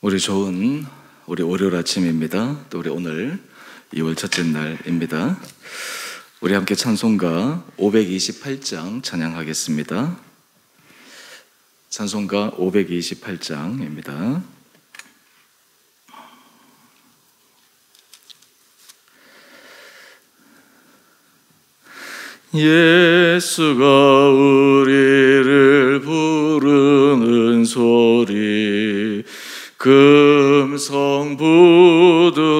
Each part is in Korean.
우리 월요일 아침입니다. 또 우리 오늘 2월 첫째 날입니다. 우리 함께 찬송가 528장 찬양하겠습니다. 찬송가 528장입니다. 예수가 우리를 부르는 소리 금성 부드러워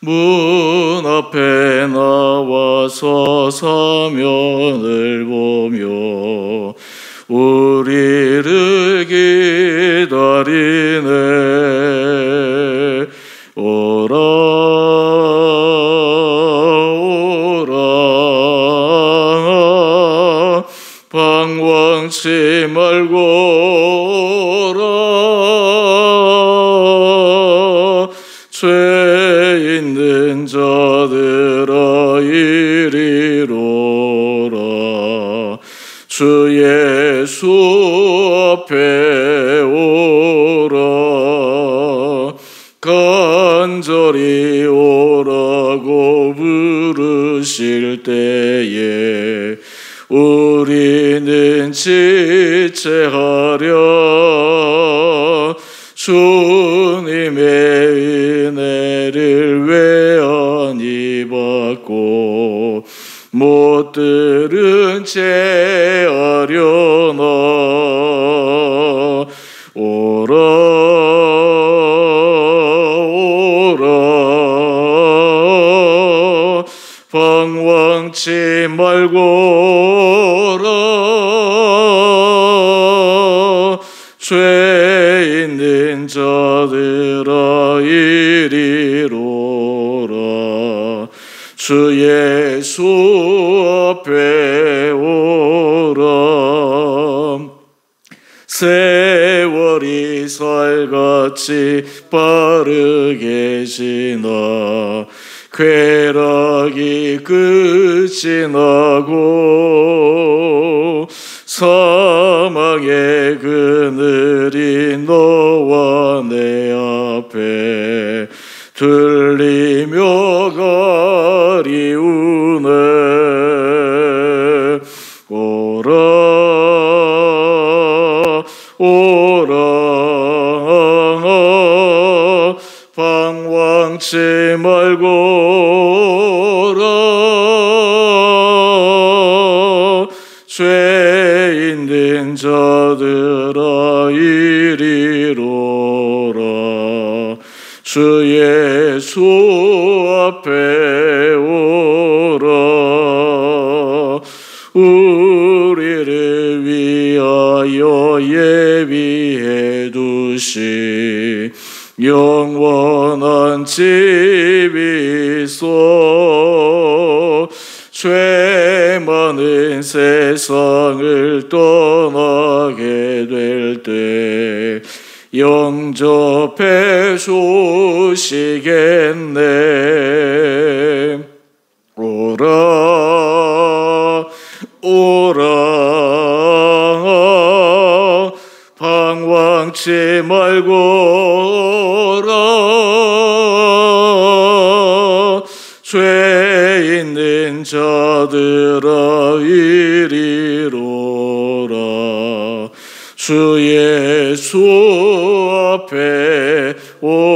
문 앞에 나와서 사면을 보며 우리를 기다리네. 오라 방황치 말고 죄 있는 자들아 이리로라. 주 예수 앞에 오라. 간절히 오라고 부르실 때에 우리는 지체하려. 주님의 은혜를 왜 아니 받고 못 들은 채 하려나. 오라 오라 방황치 말고 오라. 죄 있는 자들아 이리로라. 주 예수 앞에 오라. 세월이 살같이 빠르게 지나 쾌락이 끝이 나고 사망의 그늘이 너와 내 앞에 들리며 가리우네. 오라 오라 방황치 말고 오라. 죄 있는 자들아 이리로라. 주 예수 앞에 오라. 우리를 위하여 예비해 두신 영원한 집이 있어. 죄 많은 세상을 떠나게 될 때 영접해 주시겠네. 오라 오라 방황치 말고 오라. 죄 있는 자들아 이리로라. 주 예수 앞에 오라.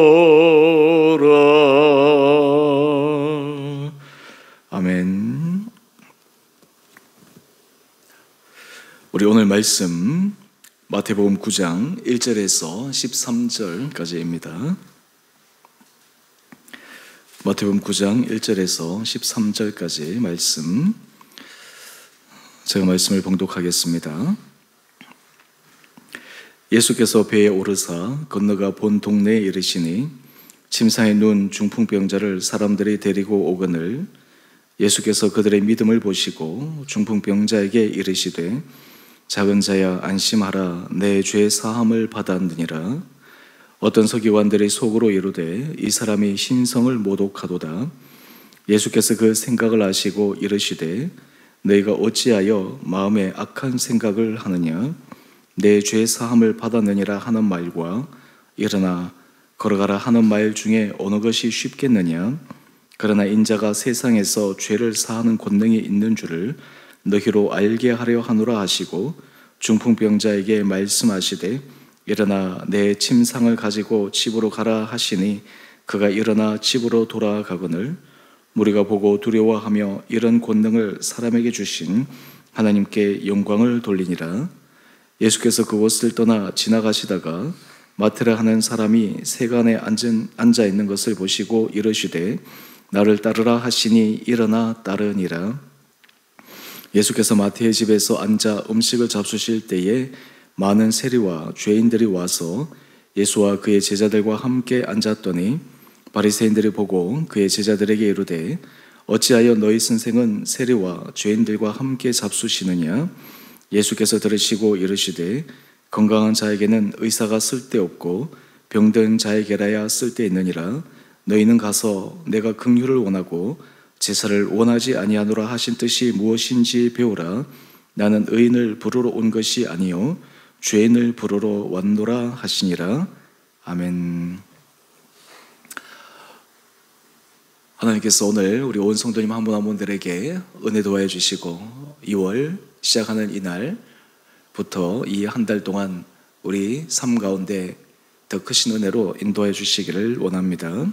아멘. 우리 오늘 말씀 마태복음 9장 1절에서 13절까지입니다. 마태복음 9장 1절에서 13절까지 말씀, 제가 말씀을 봉독하겠습니다. 예수께서 배에 오르사 건너가 본 동네에 이르시니 침상에 누운 중풍병자를 사람들이 데리고 오거늘 예수께서 그들의 믿음을 보시고 중풍병자에게 이르시되 작은 자야 안심하라. 내 죄 사함을 받았느니라. 어떤 서기관들이 속으로 이르되 이 사람이 신성을 모독하도다. 예수께서 그 생각을 아시고 이르시되 너희가 어찌하여 마음에 악한 생각을 하느냐. 내 죄 사함을 받았느니라 하는 말과 일어나 걸어가라 하는 말 중에 어느 것이 쉽겠느냐? 그러나 인자가 세상에서 죄를 사하는 권능이 있는 줄을 너희로 알게 하려 하노라 하시고 중풍병자에게 말씀하시되 일어나 내 침상을 가지고 집으로 가라 하시니 그가 일어나 집으로 돌아가거늘 무리가 보고 두려워하며 이런 권능을 사람에게 주신 하나님께 영광을 돌리니라. 예수께서 그곳을 떠나 지나가시다가 마태라 하는 사람이 세간에 앉아 있는 것을 보시고 이르시되 나를 따르라 하시니 일어나 따르니라. 예수께서 마태의 집에서 앉아 음식을 잡수실 때에 많은 세리와 죄인들이 와서 예수와 그의 제자들과 함께 앉았더니 바리새인들이 보고 그의 제자들에게 이르되 어찌하여 너희 선생은 세리와 죄인들과 함께 잡수시느냐? 예수께서 들으시고 이르시되 건강한 자에게는 의사가 쓸데없고 병든 자에게라야 쓸데있느니라. 너희는 가서 내가 긍휼을 원하고 제사를 원하지 아니하노라 하신 뜻이 무엇인지 배우라. 나는 의인을 부르러 온 것이 아니요 죄인을 부르러 왔노라 하시니라. 아멘. 하나님께서 오늘 우리 온 성도님 한 분 한 분들에게 은혜 도와해 주시고 2월 시작하는 이날부터 이 한 달 동안 우리 삶 가운데 더 크신 은혜로 인도해 주시기를 원합니다.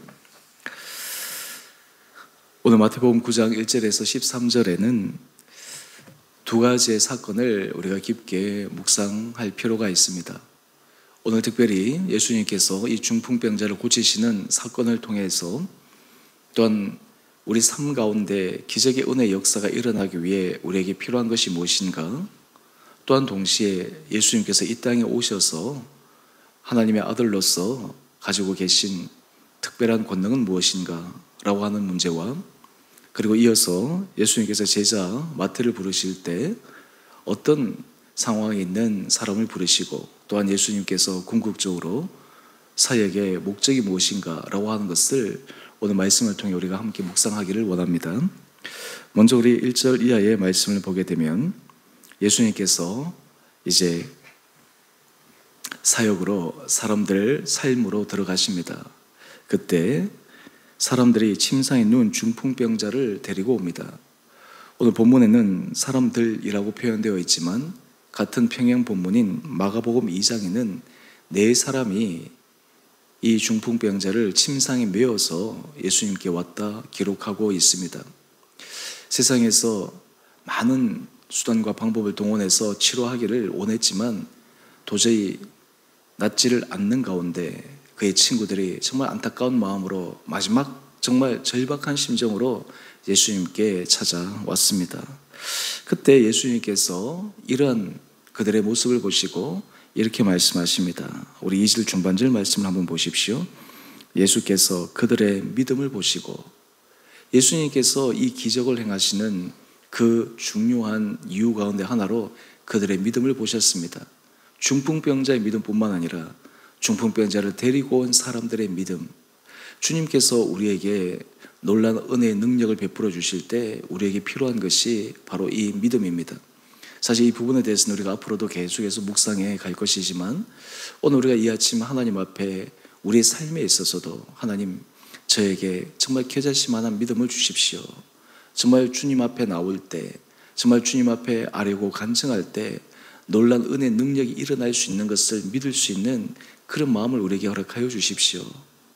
오늘 마태복음 9장 1절에서 13절에는 두 가지의 사건을 우리가 깊게 묵상할 필요가 있습니다. 오늘 특별히 예수님께서 이 중풍병자를 고치시는 사건을 통해서 또한 우리 삶 가운데 기적의 은혜의 역사가 일어나기 위해 우리에게 필요한 것이 무엇인가? 또한 동시에 예수님께서 이 땅에 오셔서 하나님의 아들로서 가지고 계신 특별한 권능은 무엇인가? 라고 하는 문제와 그리고 이어서 예수님께서 제자 마태를 부르실 때 어떤 상황에 있는 사람을 부르시고 또한 예수님께서 궁극적으로 사역의 목적이 무엇인가? 라고 하는 것을 오늘 말씀을 통해 우리가 함께 묵상하기를 원합니다. 먼저 우리 1절 이하의 말씀을 보게 되면 예수님께서 이제 사역으로 사람들 삶으로 들어가십니다. 그때 사람들이 침상에 누운 중풍병자를 데리고 옵니다. 오늘 본문에는 사람들이라고 표현되어 있지만 같은 평행 본문인 마가복음 2장에는 네 사람이 이 중풍병자를 침상에 메어서 예수님께 왔다 기록하고 있습니다. 세상에서 많은 수단과 방법을 동원해서 치료하기를 원했지만 도저히 낫지를 않는 가운데 그의 친구들이 정말 안타까운 마음으로 마지막 정말 절박한 심정으로 예수님께 찾아왔습니다. 그때 예수님께서 이런 그들의 모습을 보시고 이렇게 말씀하십니다. 우리 2절 중반절 말씀을 한번 보십시오. 예수께서 그들의 믿음을 보시고 예수님께서 이 기적을 행하시는 그 중요한 이유 가운데 하나로 그들의 믿음을 보셨습니다. 중풍병자의 믿음뿐만 아니라 중풍병자를 데리고 온 사람들의 믿음. 주님께서 우리에게 놀라운 은혜의 능력을 베풀어 주실 때 우리에게 필요한 것이 바로 이 믿음입니다. 사실 이 부분에 대해서는 우리가 앞으로도 계속해서 묵상해 갈 것이지만 오늘 우리가 이 아침 하나님 앞에 우리의 삶에 있어서도 하나님 저에게 정말 겨자씨만한 믿음을 주십시오. 정말 주님 앞에 나올 때 정말 주님 앞에 아뢰고 간증할 때 놀란 은혜의 능력이 일어날 수 있는 것을 믿을 수 있는 그런 마음을 우리에게 허락하여 주십시오.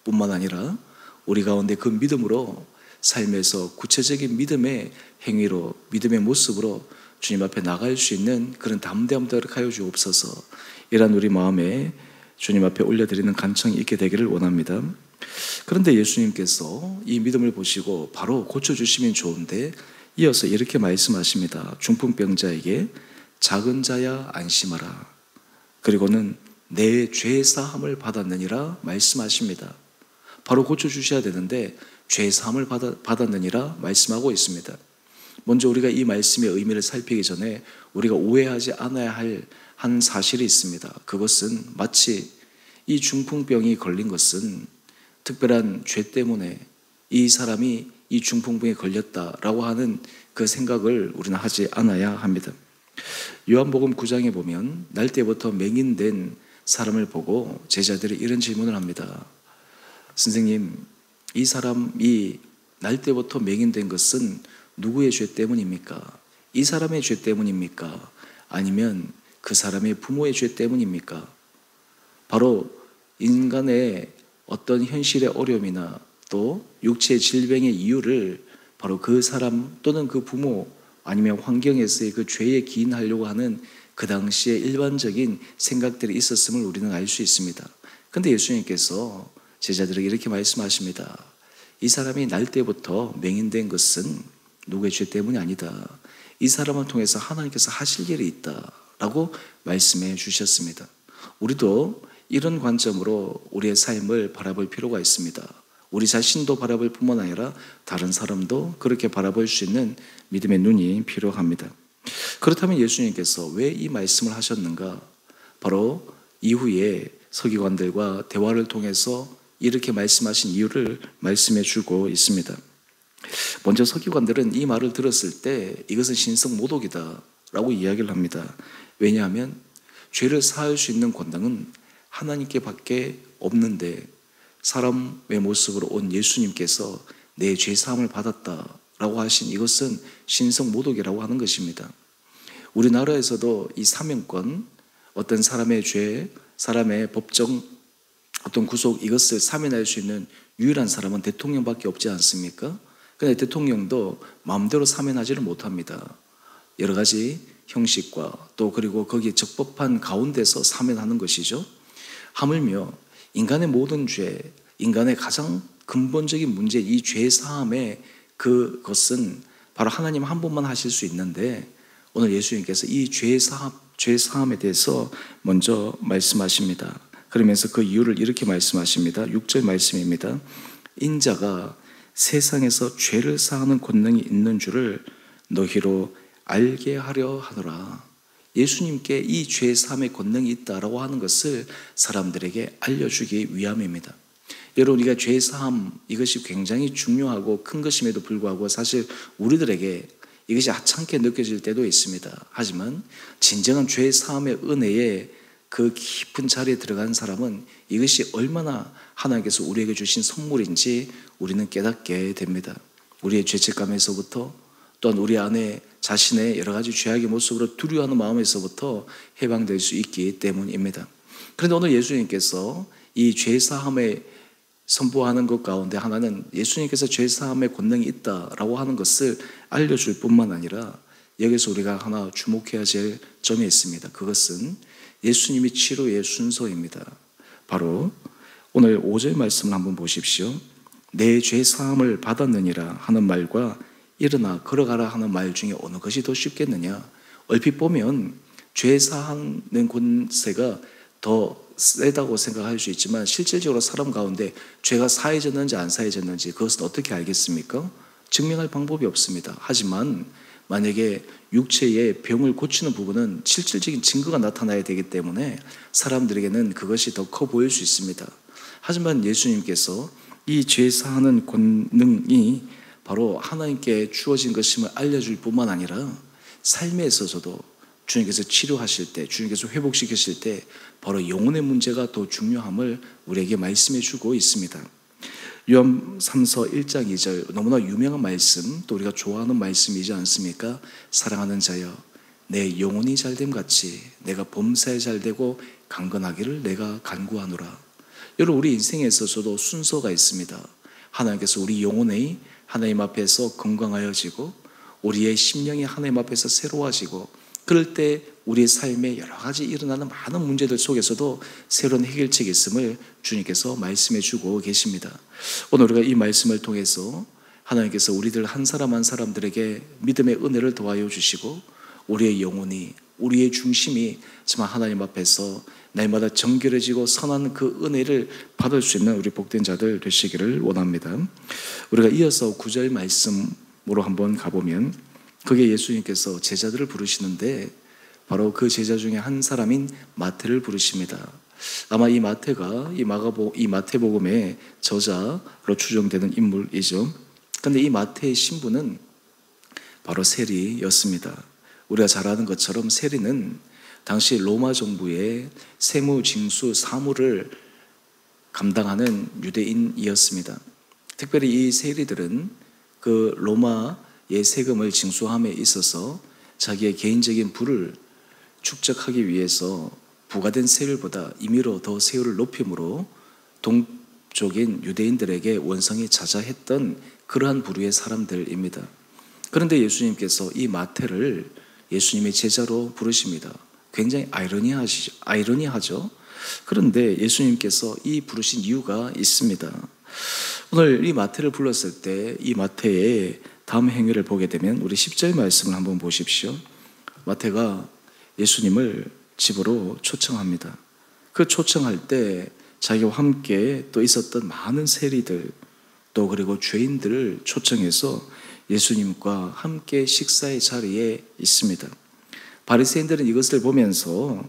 뿐만 아니라 우리 가운데 그 믿음으로 삶에서 구체적인 믿음의 행위로 믿음의 모습으로 주님 앞에 나갈 수 있는 그런 담대함도 허락하여 주옵소서. 이런 우리 마음에 주님 앞에 올려드리는 간청이 있게 되기를 원합니다. 그런데 예수님께서 이 믿음을 보시고 바로 고쳐주시면 좋은데 이어서 이렇게 말씀하십니다. 중풍병자에게 작은 자야 안심하라. 그리고는 내 죄사함을 받았느니라 말씀하십니다. 바로 고쳐주셔야 되는데 죄사함을 받았느니라 말씀하고 있습니다. 먼저 우리가 이 말씀의 의미를 살피기 전에 우리가 오해하지 않아야 할 한 사실이 있습니다. 그것은 마치 이 중풍병이 걸린 것은 특별한 죄 때문에 이 사람이 이 중풍병에 걸렸다라고 하는 그 생각을 우리는 하지 않아야 합니다. 요한복음 9장에 보면 날 때부터 맹인된 사람을 보고 제자들이 이런 질문을 합니다. 선생님, 이 사람이 날 때부터 맹인된 것은 누구의 죄 때문입니까? 이 사람의 죄 때문입니까? 아니면 그 사람의 부모의 죄 때문입니까? 바로 인간의 어떤 현실의 어려움이나 또 육체의 질병의 이유를 바로 그 사람 또는 그 부모 아니면 환경에서의 그 죄에 기인하려고 하는 그 당시에 일반적인 생각들이 있었음을 우리는 알 수 있습니다. 그런데 예수님께서 제자들에게 이렇게 말씀하십니다. 이 사람이 날 때부터 맹인된 것은 누구의 죄 때문이 아니다. 이 사람을 통해서 하나님께서 하실 일이 있다라고 말씀해 주셨습니다. 우리도 이런 관점으로 우리의 삶을 바라볼 필요가 있습니다. 우리 자신도 바라볼 뿐만 아니라 다른 사람도 그렇게 바라볼 수 있는 믿음의 눈이 필요합니다. 그렇다면 예수님께서 왜 이 말씀을 하셨는가? 바로 이후에 서기관들과 대화를 통해서 이렇게 말씀하신 이유를 말씀해 주고 있습니다. 먼저 서기관들은 이 말을 들었을 때 이것은 신성모독이다 라고 이야기를 합니다. 왜냐하면 죄를 사할 수 있는 권능은 하나님께 밖에 없는데 사람의 모습으로 온 예수님께서 내 죄사함을 받았다라고 하신 이것은 신성모독이라고 하는 것입니다. 우리나라에서도 이 사명권, 어떤 사람의 죄, 사람의 법정 어떤 구속 이것을 사면할 수 있는 유일한 사람은 대통령밖에 없지 않습니까? 그런데 대통령도 마음대로 사면하지를 못합니다. 여러 가지 형식과 또 그리고 거기에 적법한 가운데서 사면하는 것이죠. 하물며 인간의 모든 죄, 인간의 가장 근본적인 문제, 이 죄 사함의 그것은 바로 하나님 한 분만 하실 수 있는데 오늘 예수님께서 이 죄 사함에 대해서 먼저 말씀하십니다. 그러면서 그 이유를 이렇게 말씀하십니다. 6절 말씀입니다. 인자가 세상에서 죄를 사하는 권능이 있는 줄을 너희로 알게 하려 하노라. 예수님께 이 죄 사함의 권능이 있다라고 하는 것을 사람들에게 알려주기 위함입니다. 여러분, 우리가 죄 사함 이것이 굉장히 중요하고 큰 것임에도 불구하고 사실 우리들에게 이것이 하찮게 느껴질 때도 있습니다. 하지만 진정한 죄 사함의 은혜에 그 깊은 자리에 들어간 사람은 이것이 얼마나 하나님께서 우리에게 주신 선물인지 우리는 깨닫게 됩니다. 우리의 죄책감에서부터 또한 우리 안에 자신의 여러 가지 죄악의 모습으로 두려워하는 마음에서부터 해방될 수 있기 때문입니다. 그런데 오늘 예수님께서 이 죄사함에 선포하는 것 가운데 하나는 예수님께서 죄사함의 권능이 있다라고 하는 것을 알려줄 뿐만 아니라 여기서 우리가 하나 주목해야 될 점이 있습니다. 그것은 예수님이 치료의 순서입니다. 바로 오늘 5절 말씀을 한번 보십시오. 내 죄사함을 받았느니라 하는 말과 일어나 걸어가라 하는 말 중에 어느 것이 더 쉽겠느냐? 얼핏 보면 죄사하는 권세가 더 세다고 생각할 수 있지만 실질적으로 사람 가운데 죄가 사해졌는지 안 사해졌는지 그것은 어떻게 알겠습니까? 증명할 방법이 없습니다. 하지만 만약에 육체의 병을 고치는 부분은 실질적인 증거가 나타나야 되기 때문에 사람들에게는 그것이 더 커 보일 수 있습니다. 하지만 예수님께서 이 죄사하는 권능이 바로 하나님께 주어진 것임을 알려줄 뿐만 아니라 삶에 있어서도 주님께서 치료하실 때, 주님께서 회복시키실 때 바로 영혼의 문제가 더 중요함을 우리에게 말씀해 주고 있습니다. 요한 3서 1장 2절 너무나 유명한 말씀, 또 우리가 좋아하는 말씀이지 않습니까? 사랑하는 자여, 내 영혼이 잘됨 같이 내가 범사에 잘되고 강건하기를 내가 간구하노라. 여러분, 우리 인생에 있어서도 순서가 있습니다. 하나님께서 우리 영혼이 하나님 앞에서 건강하여지고 우리의 심령이 하나님 앞에서 새로워지고 그럴 때 우리의 삶에 여러 가지 일어나는 많은 문제들 속에서도 새로운 해결책이 있음을 주님께서 말씀해 주고 계십니다. 오늘 우리가 이 말씀을 통해서 하나님께서 우리들 한 사람 한 사람들에게 믿음의 은혜를 더하여 주시고 우리의 영혼이, 우리의 중심이 정말 하나님 앞에서 날마다 정결해지고 선한 그 은혜를 받을 수 있는 우리 복된 자들 되시기를 원합니다. 우리가 이어서 9절 말씀으로 한번 가보면 그게 예수님께서 제자들을 부르시는데 바로 그 제자 중에 한 사람인 마태를 부르십니다. 아마 이 마태가 이 마태복음의 저자로 추정되는 인물이죠. 그런데 이 마태의 신분은 바로 세리였습니다. 우리가 잘 아는 것처럼 세리는 당시 로마 정부의 세무, 징수, 사무를 감당하는 유대인이었습니다. 특별히 이 세리들은 그 로마의 세금을 징수함에 있어서 자기의 개인적인 부를 축적하기 위해서 부과된 세율보다 임의로 더 세율을 높임으로 동족인 유대인들에게 원성이 자자했던 그러한 부류의 사람들입니다. 그런데 예수님께서 이 마태를 예수님의 제자로 부르십니다. 굉장히 아이러니하죠. 그런데 예수님께서 이 부르신 이유가 있습니다. 오늘 이 마태를 불렀을 때 이 마태의 다음 행위를 보게 되면 우리 10절 말씀을 한번 보십시오. 마태가 예수님을 집으로 초청합니다. 그 초청할 때 자기와 함께 또 있었던 많은 세리들 또 그리고 죄인들을 초청해서 예수님과 함께 식사의 자리에 있습니다. 바리새인들은 이것을 보면서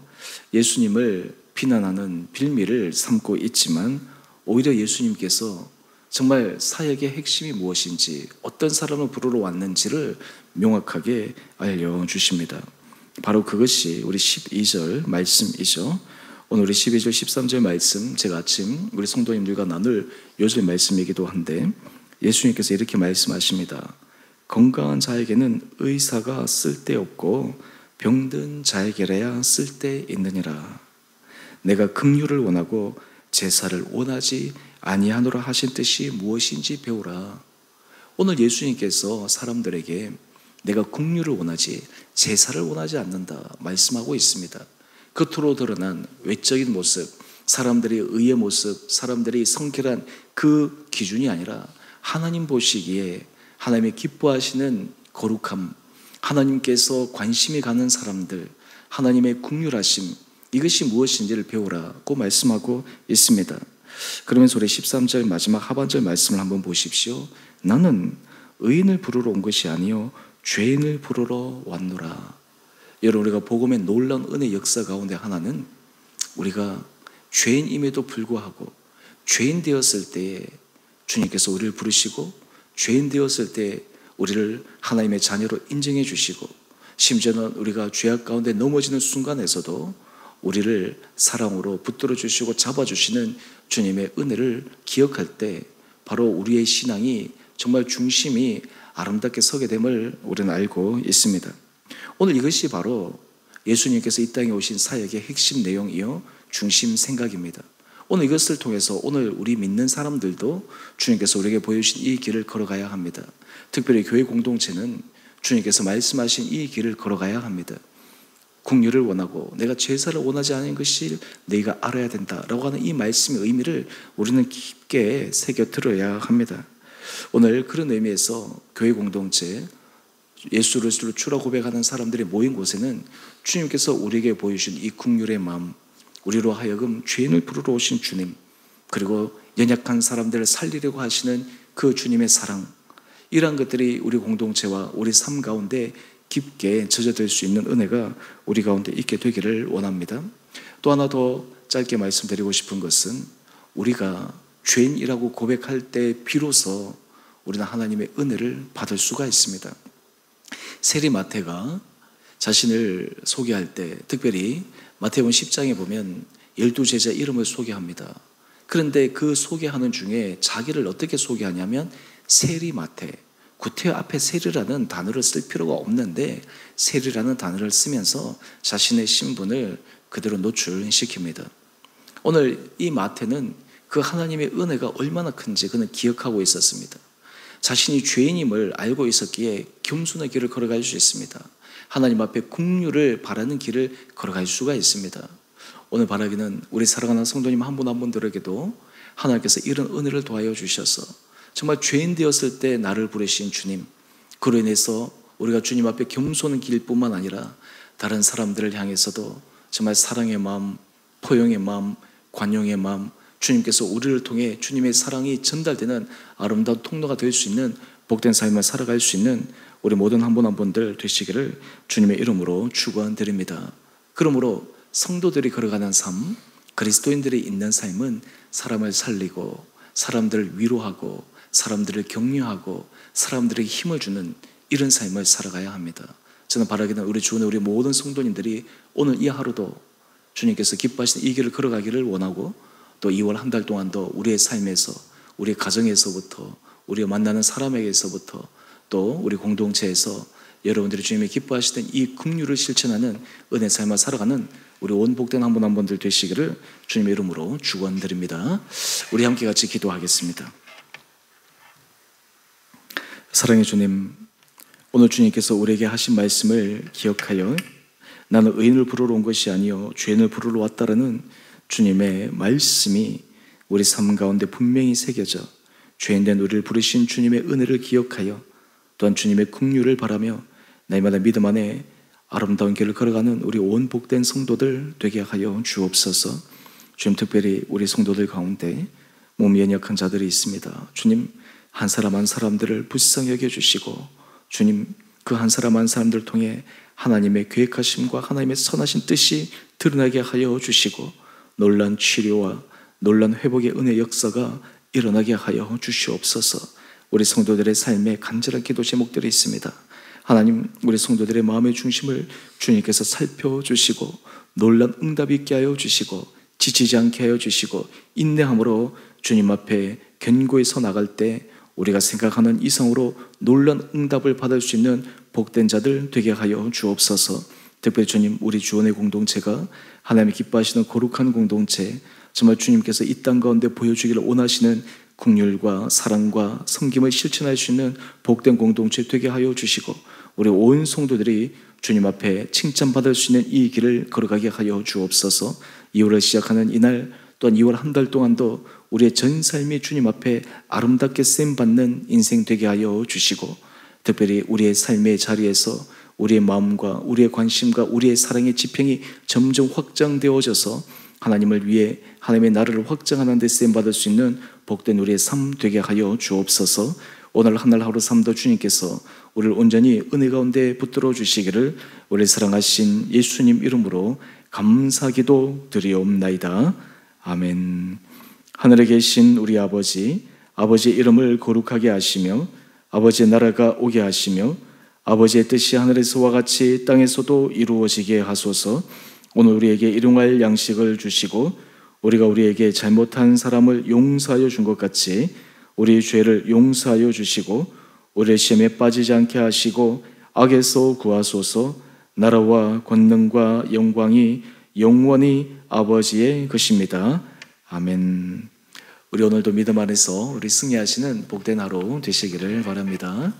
예수님을 비난하는 빌미를 삼고 있지만 오히려 예수님께서 정말 사역의 핵심이 무엇인지 어떤 사람을 부르러 왔는지를 명확하게 알려주십니다. 바로 그것이 우리 12절 말씀이죠. 오늘 우리 12절 13절 말씀 제가 아침 우리 성도님들과 나눌 요즘의 말씀이기도 한데 예수님께서 이렇게 말씀하십니다. 건강한 자에게는 의사가 쓸데없고 병든 자에게라야 쓸데있느니라. 내가 긍휼을 원하고 제사를 원하지 아니하노라 하신 뜻이 무엇인지 배우라. 오늘 예수님께서 사람들에게 내가 긍휼을 원하지 제사를 원하지 않는다 말씀하고 있습니다. 겉으로 드러난 외적인 모습, 사람들의 의의 모습, 사람들이 성결한 그 기준이 아니라 하나님 보시기에 하나님의 기뻐하시는 거룩함, 하나님께서 관심이 가는 사람들, 하나님의 긍휼하심, 이것이 무엇인지를 배우라고 말씀하고 있습니다. 그러면서 우리 13절 마지막 하반절 말씀을 한번 보십시오. 나는 의인을 부르러 온 것이 아니요 죄인을 부르러 왔노라. 여러분, 우리가 복음의 놀라운 은혜 역사 가운데 하나는 우리가 죄인임에도 불구하고 죄인 되었을 때에 주님께서 우리를 부르시고 죄인 되었을 때 우리를 하나님의 자녀로 인정해 주시고 심지어는 우리가 죄악 가운데 넘어지는 순간에서도 우리를 사랑으로 붙들어 주시고 잡아주시는 주님의 은혜를 기억할 때 바로 우리의 신앙이 정말 중심이 아름답게 서게 됨을 우리는 알고 있습니다. 오늘 이것이 바로 예수님께서 이 땅에 오신 사역의 핵심 내용이요 중심 생각입니다. 오늘 이것을 통해서 오늘 우리 믿는 사람들도 주님께서 우리에게 보여주신 이 길을 걸어가야 합니다. 특별히 교회 공동체는 주님께서 말씀하신 이 길을 걸어가야 합니다. 긍휼을 원하고 내가 제사를 원하지 않은 것을 너희가 알아야 된다라고 하는 이 말씀의 의미를 우리는 깊게 새겨 들어야 합니다. 오늘 그런 의미에서 교회 공동체 예수 그리스도를 주라 고백하는 사람들이 모인 곳에는 주님께서 우리에게 보여주신 이 긍휼의 마음, 우리로 하여금 죄인을 부르러 오신 주님, 그리고 연약한 사람들을 살리려고 하시는 그 주님의 사랑, 이러한 것들이 우리 공동체와 우리 삶 가운데 깊게 젖어들 수 있는 은혜가 우리 가운데 있게 되기를 원합니다. 또 하나 더 짧게 말씀드리고 싶은 것은 우리가 죄인이라고 고백할 때 비로소 우리는 하나님의 은혜를 받을 수가 있습니다. 세리 마태가 자신을 소개할 때 특별히 마태복음 10장에 보면 12제자 이름을 소개합니다. 그런데 그 소개하는 중에 자기를 어떻게 소개하냐면 세리 마태, 구태 앞에 세리라는 단어를 쓸 필요가 없는데 세리라는 단어를 쓰면서 자신의 신분을 그대로 노출시킵니다. 오늘 이 마태는 그 하나님의 은혜가 얼마나 큰지 그는 기억하고 있었습니다. 자신이 죄인임을 알고 있었기에 겸손의 길을 걸어갈 수 있습니다. 하나님 앞에 긍휼을 바라는 길을 걸어갈 수가 있습니다. 오늘 바라기는 우리 사랑하는 성도님 한 분 한 분들에게도 하나님께서 이런 은혜를 더하여 주셔서 정말 죄인 되었을 때 나를 부르신 주님, 그로 인해서 우리가 주님 앞에 겸손한 길뿐만 아니라 다른 사람들을 향해서도 정말 사랑의 마음, 포용의 마음, 관용의 마음, 주님께서 우리를 통해 주님의 사랑이 전달되는 아름다운 통로가 될 수 있는 복된 삶을 살아갈 수 있는 우리 모든 한 분 한 분들 되시기를 주님의 이름으로 축원드립니다. 그러므로 성도들이 걸어가는 삶, 그리스도인들이 있는 삶은 사람을 살리고 사람들을 위로하고 사람들을 격려하고 사람들에게 힘을 주는 이런 삶을 살아가야 합니다. 저는 바라기는 우리 주원의 우리 모든 성도님들이 오늘 이 하루도 주님께서 기뻐하시는 이 길을 걸어가기를 원하고, 또 2월 한 달 동안도 우리의 삶에서, 우리 가정에서부터, 우리가 만나는 사람에게서부터, 또 우리 공동체에서 여러분들이 주님의 기뻐하시는 이 긍휼을 실천하는 은혜 삶을 살아가는 우리 온 복된 한 분 한 분들 되시기를 주님의 이름으로 축원드립니다. 우리 함께 같이 기도하겠습니다. 사랑의 주님, 오늘 주님께서 우리에게 하신 말씀을 기억하여 나는 의인을 부르러 온 것이 아니요 죄인을 부르러 왔다라는 주님의 말씀이 우리 삶 가운데 분명히 새겨져 죄인된 우리를 부르신 주님의 은혜를 기억하여 또한 주님의 긍휼을 바라며 날마다 믿음 안에 아름다운 길을 걸어가는 우리 온 복된 성도들 되게 하여 주옵소서. 주님, 특별히 우리 성도들 가운데 몸이 연약한 자들이 있습니다. 주님, 한 사람 한 사람들을 불쌍히 여겨주시고, 주님, 그 한 사람 한 사람들을 통해 하나님의 계획하심과 하나님의 선하신 뜻이 드러나게 하여 주시고, 놀란 치료와 놀란 회복의 은혜 역사가 일어나게 하여 주시옵소서. 우리 성도들의 삶에 간절한 기도 제목들이 있습니다. 하나님, 우리 성도들의 마음의 중심을 주님께서 살펴주시고 놀란 응답이 있게 하여 주시고 지치지 않게 하여 주시고 인내함으로 주님 앞에 견고히 서 나갈 때 우리가 생각하는 이상으로 놀란 응답을 받을 수 있는 복된 자들 되게 하여 주옵소서. 특별히 주님, 우리 주원의 공동체가 하나님이 기뻐하시는 거룩한 공동체, 정말 주님께서 이 땅 가운데 보여주기를 원하시는 긍휼과 사랑과 섬김을 실천할 수 있는 복된 공동체 되게 하여 주시고, 우리 온 성도들이 주님 앞에 칭찬받을 수 있는 이 길을 걸어가게 하여 주옵소서. 2월을 시작하는 이날 또한 2월 한 달 동안도 우리의 전 삶이 주님 앞에 아름답게 쓰임받는 인생 되게 하여 주시고, 특별히 우리의 삶의 자리에서 우리의 마음과 우리의 관심과 우리의 사랑의 지평이 점점 확장되어져서 하나님을 위해 하나님의 나라를 확장하는 데 쓰임받을 수 있는 복된 우리의 삶 되게 하여 주옵소서. 오늘 한 날 하루 삶도 주님께서 우리를 온전히 은혜 가운데 붙들어 주시기를 우리 사랑하신 예수님 이름으로 감사기도 드리옵나이다. 아멘. 하늘에 계신 우리 아버지, 아버지의 이름을 거룩하게 하시며 아버지의 나라가 오게 하시며 아버지의 뜻이 하늘에서와 같이 땅에서도 이루어지게 하소서. 오늘 우리에게 일용할 양식을 주시고 우리가 우리에게 잘못한 사람을 용서하여 준 것 같이 우리의 죄를 용서하여 주시고 우리의 시험에 빠지지 않게 하시고 악에서 구하소서. 나라와 권능과 영광이 영원히 아버지의 것입니다. 아멘. 우리 오늘도 믿음 안에서 우리 승리하시는 복된 하루 되시기를 바랍니다.